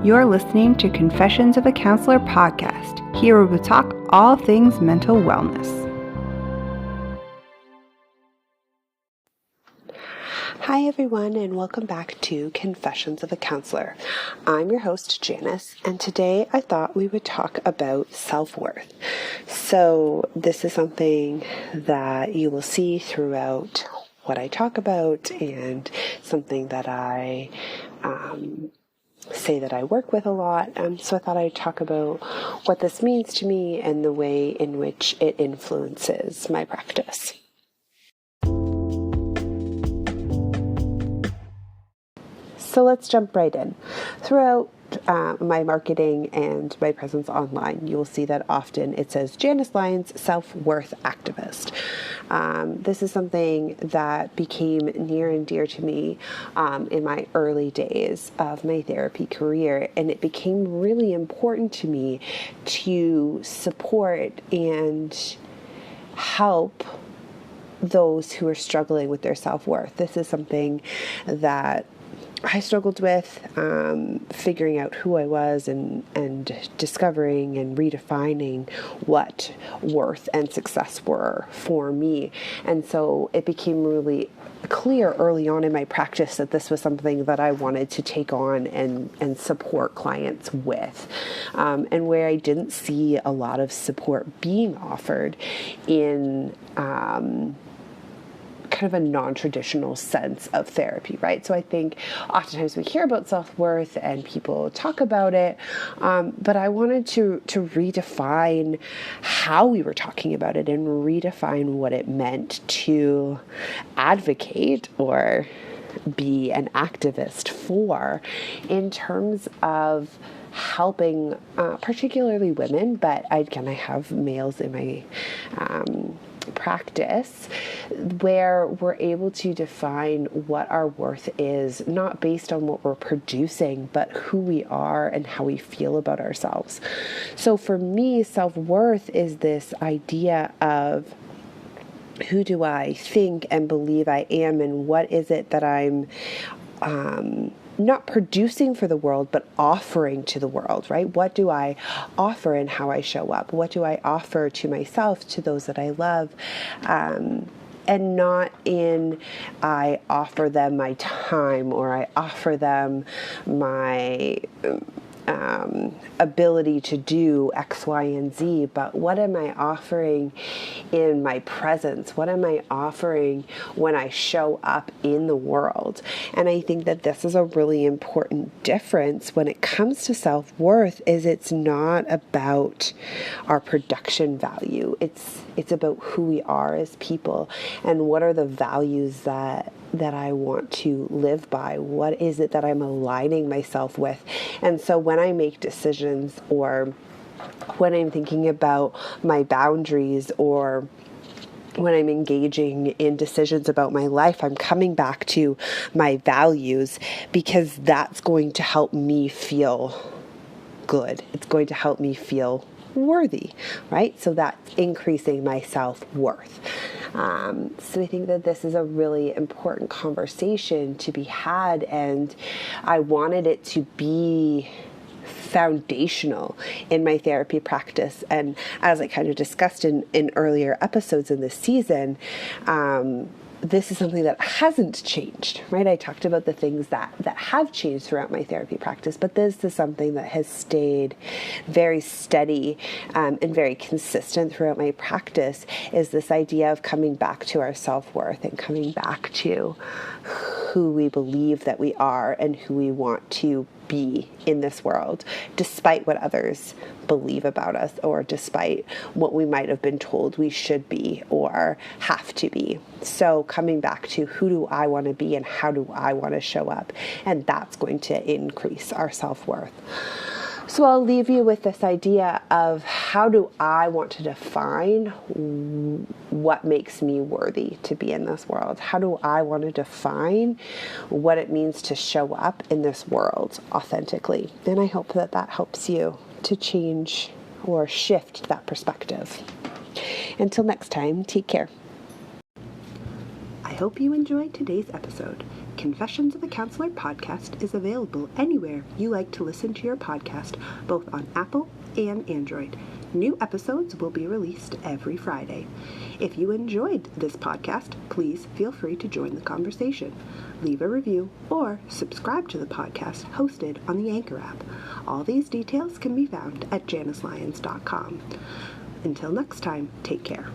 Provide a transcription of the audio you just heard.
You're listening to Confessions of a Counselor podcast. Here we will talk all things mental wellness. Hi everyone, and welcome back to Confessions of a Counselor. I'm your host, Janice, and today I thought we would talk about self-worth. So this is something that you will see throughout what I talk about, and something that I say that I work with a lot. So I thought I'd talk about what this means to me and the way in which it influences my practice. So let's jump right in. Throughout my marketing and my presence online, you will see that often it says Janice Lyons, self-worth activist. This is something that became near and dear to me in my early days of my therapy career, and it became really important to me to support and help those who are struggling with their self-worth. This is something that I struggled with, figuring out who I was and discovering and redefining what worth and success were for me. And so it became really clear early on in my practice that this was something that I wanted to take on and support clients with. And where I didn't see a lot of support being offered in kind of a non-traditional sense of therapy, right? So I think oftentimes we hear about self-worth and people talk about it, but I wanted to redefine how we were talking about it and redefine what it meant to advocate or be an activist for, in terms of helping particularly women, but I have males in my practice, where we're able to define what our worth is, not based on what we're producing, but who we are and how we feel about ourselves. So for me, self-worth is this idea of who do I think and believe I am, and what is it that I'm not producing for the world, but offering to the world, right? What do I offer in how I show up? What do I offer to myself, to those that I love? And not in I offer them my time, or I offer them my ability to do X, Y, and Z, but what am I offering in my presence? What am I offering when I show up in the world? And I think that this is a really important difference when it comes to self-worth. Is it's not about our production value. It's about who we are as people, and what are the values that I want to live by. What is it that I'm aligning myself with? And so when I make decisions, or when I'm thinking about my boundaries, or when I'm engaging in decisions about my life, I'm coming back to my values, because that's going to help me feel good. It's going to help me feel worthy, right? So that's increasing my self-worth. So I think that this is a really important conversation to be had, and I wanted it to be foundational in my therapy practice. And as I kind of discussed in earlier episodes in this season, this is something that hasn't changed, right? I talked about the things that have changed throughout my therapy practice, but this is something that has stayed very steady and very consistent throughout my practice, is this idea of coming back to our self-worth and coming back to who we believe that we are and who we want to be in this world, despite what others believe about us, or despite what we might have been told we should be or have to be. So coming back to who do I want to be and how do I want to show up, and that's going to increase our self-worth. So I'll leave you with this idea of how do I want to define what makes me worthy to be in this world? How do I want to define what it means to show up in this world authentically? And I hope that that helps you to change or shift that perspective. Until next time, take care. I hope you enjoyed today's episode. Confessions of a Counselor podcast is available anywhere you like to listen to your podcast, both on Apple and Android. New episodes will be released every Friday. If you enjoyed this podcast, please feel free to join the conversation. Leave a review or subscribe to the podcast hosted on the Anchor app. All these details can be found at janicelyons.com. Until next time, take care.